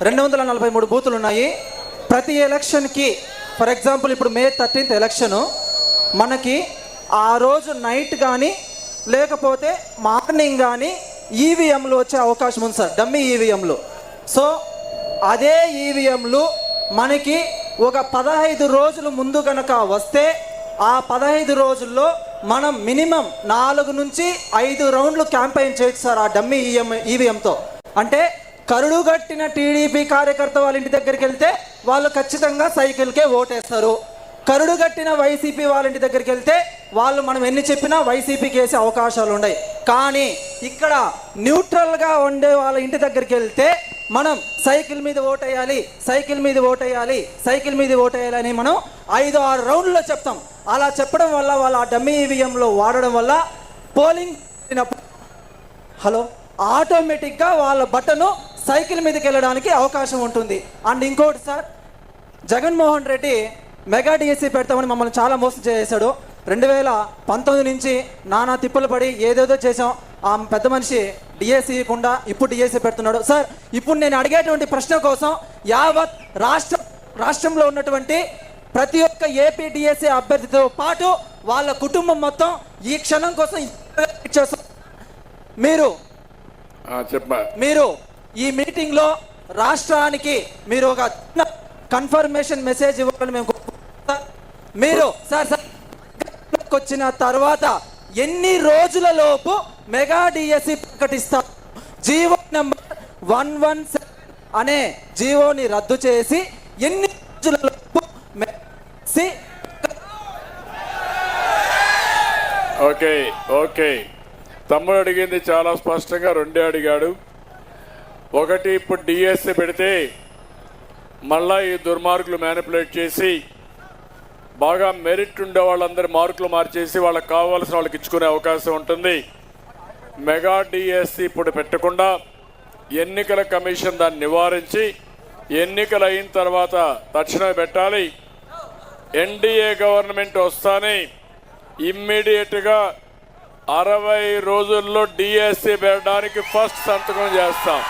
243 బూతులు ఉన్నాయి. ప్రతి ఎలక్షన్కి ఫర్ ఎగ్జాంపుల్ ఇప్పుడు May 13th ఎలక్షను, మనకి ఆ రోజు నైట్ కానీ లేకపోతే మార్నింగ్ కానీ ఈవీఎంలు వచ్చే అవకాశం ఉంది సార్, డమ్మీ ఈవీఎంలు. సో అదే ఈవీఎంలు మనకి ఒక 15 రోజులు ముందు కనుక వస్తే ఆ 15 రోజుల్లో మనం మినిమం 4 నుంచి 5 రౌండ్లు క్యాంపెయిన్ చేయొచ్చు సార్ ఆ డమ్మీ ఈవీఎంతో. అంటే కరుడుగట్టిన టీడీపీ కార్యకర్త వాళ్ళ ఇంటి దగ్గరికి వెళ్తే వాళ్ళు ఖచ్చితంగా సైకిల్కే ఓటేస్తారు. కరుడుగట్టిన వైసీపీ వాళ్ళ ఇంటి దగ్గరికి వెళ్తే వాళ్ళు మనం ఎన్ని చెప్పినా వైసీపీకి వేసే అవకాశాలు ఉన్నాయి. కానీ ఇక్కడ న్యూట్రల్గా ఉండే వాళ్ళ ఇంటి దగ్గరికి వెళ్తే మనం సైకిల్ మీద ఓటేయాలి, సైకిల్ మీద ఓటేయాలి, సైకిల్ మీద ఓటేయాలి అని మనం 5-6 రౌండ్లో చెప్తాం. అలా చెప్పడం వల్ల వాళ్ళు ఆ డమ్మీ ఈవీఎంలో వాడడం వల్ల పోలింగ్ ఆటోమేటిక్గా వాళ్ళ బటను సైకిల్ మీదకి వెళ్ళడానికి అవకాశం ఉంటుంది. అండ్ ఇంకోటి sir, Jaganmohan Reddy mega DSC పెడతామని మమ్మల్ని చాలా మోసం చేశాడు. 2019 నుంచి నానా తిప్పులు పడి ఏదేదో చేసాం. ఆ పెద్ద మనిషి డిఎస్సి ఇవ్వకుండా ఇప్పుడు డిఎస్సి పెడుతున్నాడు. సార్ ఇప్పుడు నేను అడిగేటువంటి ప్రశ్న కోసం యావత్ రాష్ట్రంలో ఉన్నటువంటి ప్రతి ఒక్క ఏపీ డిఎస్సి అభ్యర్థితో పాటు వాళ్ళ కుటుంబం మొత్తం ఈ క్షణం కోసం మీరు ఈ మీటింగ్లో రాష్ట్రానికి మీరు ఒక కన్ఫర్మేషన్ మెసేజ్ ఇవ్వాలని మేము మీరు సార్ వచ్చిన తర్వాత ఎన్ని రోజుల లోపు మెగా డిఎస్సి ప్రకటిస్తారు? జీవో నెంబర్ 117 అనే జీవోని రద్దు చేసి ఎన్ని రోజుల లోపు ఓకే తమ్ముడు అడిగింది చాలా స్పష్టంగా 2 అడిగాడు. ఒకటి, ఇప్పుడు డిఎస్సి పెడితే మళ్ళా ఈ దుర్మార్గులు మ్యానిపులేట్ చేసి బాగా మెరిట్ ఉండే వాళ్ళందరి మార్కులు మార్చేసి వాళ్ళకి కావాల్సిన వాళ్ళకి ఇచ్చుకునే అవకాశం ఉంటుంది. మెగా డిఎస్సి ఇప్పుడు పెట్టకుండా ఎన్నికల కమిషన్ దాన్ని నివారించి ఎన్నికలు అయిన తర్వాత తక్షణమే పెట్టాలి. ఎన్డీఏ గవర్నమెంట్ వస్తానే ఇమ్మీడియట్గా 60 రోజుల్లో డిఎస్సి పెట్టడానికి ఫస్ట్ సంతకం చేస్తాం.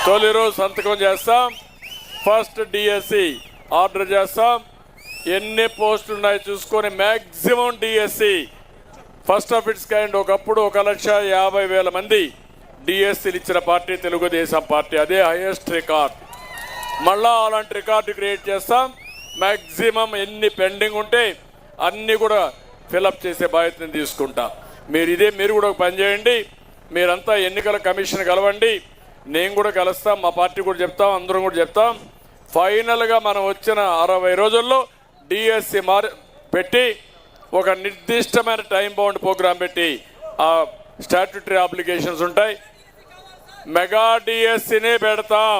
తొలి రోజు సంతకం చేస్తాం, ఫస్ట్ డిఎస్సి ఆర్డర్ చేస్తాం. ఎన్ని పోస్టులు ఉన్నాయో చూసుకొని maximum DSC first of it's kind. ఒకప్పుడు 1,50,000 మంది డిఎస్సీలు ఇచ్చిన పార్టీ తెలుగుదేశం పార్టీ. అదే హైయెస్ట్ రికార్డ్. మళ్ళా అలాంటి రికార్డు క్రియేట్ చేస్తాం. మ్యాక్సిమం ఎన్ని పెండింగ్ ఉంటే అన్నీ కూడా ఫిలప్ చేసే బాధ్యతను తీసుకుంటాం. మీరు కూడా ఒక పని చేయండి. మీరంతా ఎన్నికల కమిషన్ కలవండి, నేను కూడా కలుస్తాం, మా పార్టీ కూడా చెప్తాం, అందరం కూడా చెప్తాం. ఫైనల్గా మనం వచ్చిన 60 రోజుల్లో డిఎస్సి పెట్టి ఒక నిర్దిష్టమైన టైం బౌండ్ ప్రోగ్రాం పెట్టి ఆ స్టాట్యూటరీ అప్లికేషన్స్ ఉంటాయి, మెగా డిఎస్సినే పెడతాం.